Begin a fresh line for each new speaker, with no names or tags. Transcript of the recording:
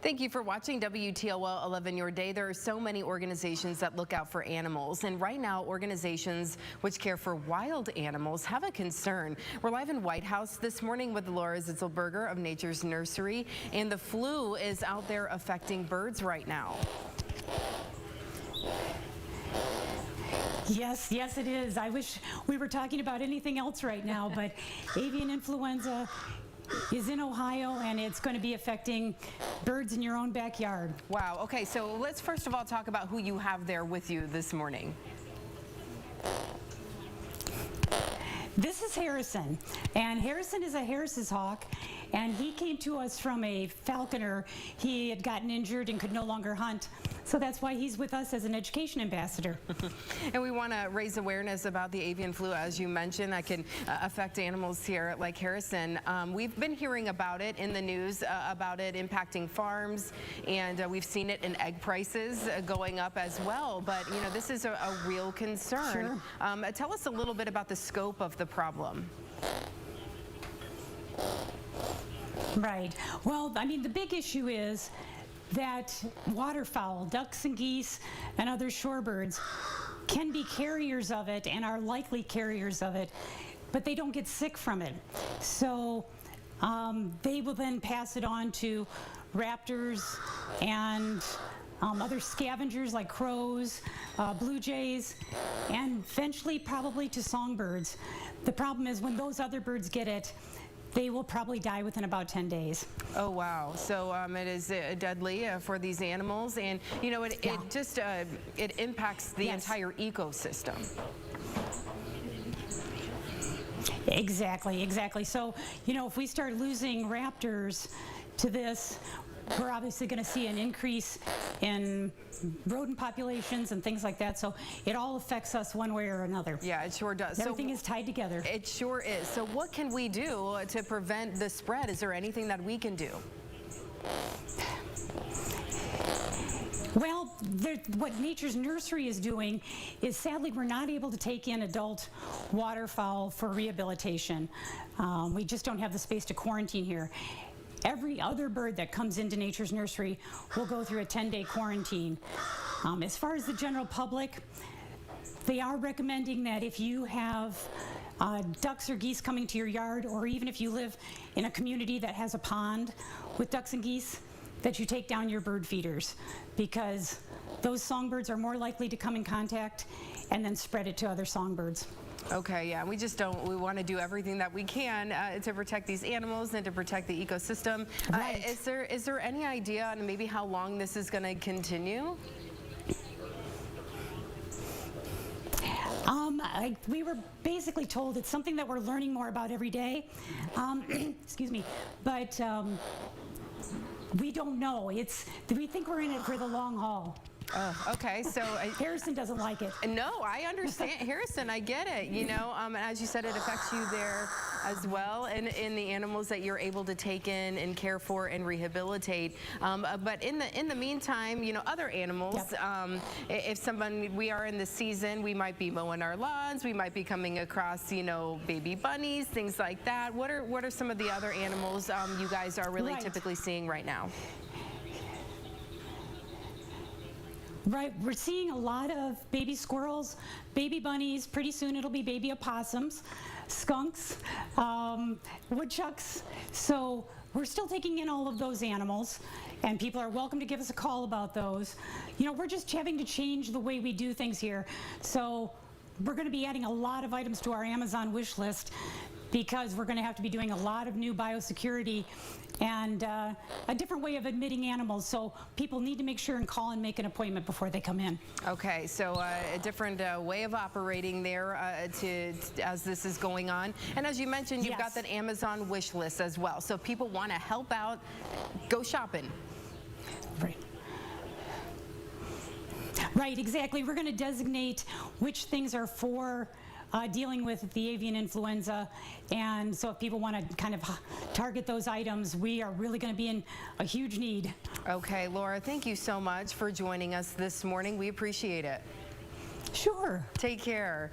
Thank you for watching WTOL 11 Your Day. There are so many organizations that look out for animals, and right now organizations which care for wild animals have a concern. We're live in Whitehouse this morning with Laura Zitzelberger of Nature's Nursery, and the flu is out there affecting birds right now.
Yes, it is. I wish we were talking about anything else right now, but avian influenza is in Ohio, and it's going to be affecting birds in your own backyard.
Wow. Okay, so let's first of all talk about who you have there with you this morning.
This is Harrison, and Harrison is a Harris's hawk, and he came to us from a falconer. He had gotten injured and could no longer hunt, so that's why he's with us as an education ambassador.
And we want to raise awareness about the avian flu, as you mentioned, that can affect animals here like Harrison. We've been hearing about it in the news, about it impacting farms, and we've seen it in egg prices going up as well. But, you know, this is a real concern. Sure. Tell us a little bit about the scope of the problem.
Right. Well, I mean, the big issue is that waterfowl, ducks and geese and other shorebirds can be carriers of it and are likely carriers of it, but they don't get sick from it. So they will then pass it on to raptors and other scavengers like crows, blue jays, and eventually probably to songbirds. The problem is when those other birds get it, they will probably die within about 10 days.
Oh, wow. So it is deadly for these animals, and you know, it just it impacts the entire ecosystem.
Exactly. So, you know, if we start losing raptors to this, we're obviously going to see an increase in rodent populations and things like that. So it all affects us one way or another.
Yeah, it sure does.
Everything is tied together.
It sure is. So what can we do to prevent the spread? Is there anything that we can do?
Well, what Nature's Nursery is doing is, sadly, we're not able to take in adult waterfowl for rehabilitation. We just don't have the space to quarantine here. Every other bird that comes into Nature's Nursery will go through a 10-day quarantine. As far as the general public, they are recommending that if you have ducks or geese coming to your yard, or even if you live in a community that has a pond with ducks and geese, that you take down your bird feeders, because those songbirds are more likely to come in contact and then spread it to other songbirds.
Okay, yeah, we want to do everything that we can to protect these animals and to protect the ecosystem.
Right.
Is there any idea on maybe how long this is going to continue?
We were basically told it's something that we're learning more about every day. Excuse me, but we don't know. We think we're in it for the long haul.
Okay, so
Harrison doesn't like it.
No, I understand. Harrison, I get it. You know, as you said, it affects you there as well, and in the animals that you're able to take in and care for and rehabilitate. But in the meantime, you know, other animals. If we are in the season, we might be mowing our lawns. We might be coming across, you know, baby bunnies, things like that. What are some of the other animals you guys are really typically seeing right now?
Right, we're seeing a lot of baby squirrels, baby bunnies. Pretty soon it'll be baby opossums, skunks, woodchucks. So we're still taking in all of those animals, and people are welcome to give us a call about those. You know, we're just having to change the way we do things here. So we're going to be adding a lot of items to our Amazon wish list, because we're going to have to be doing a lot of new biosecurity and a different way of admitting animals. So people need to make sure and call and make an appointment before they come in. Okay,
so a different way of operating there as this is going on. And as you mentioned, you've got that Amazon wish list as well. So if people want to help out, go shopping.
Right, exactly. We're going to designate which things are for dealing with the avian influenza, and so if people want to kind of target those items, we are really going to be in a huge need.
Okay, Laura, thank you so much for joining us this morning. We appreciate it.
Sure.
Take care.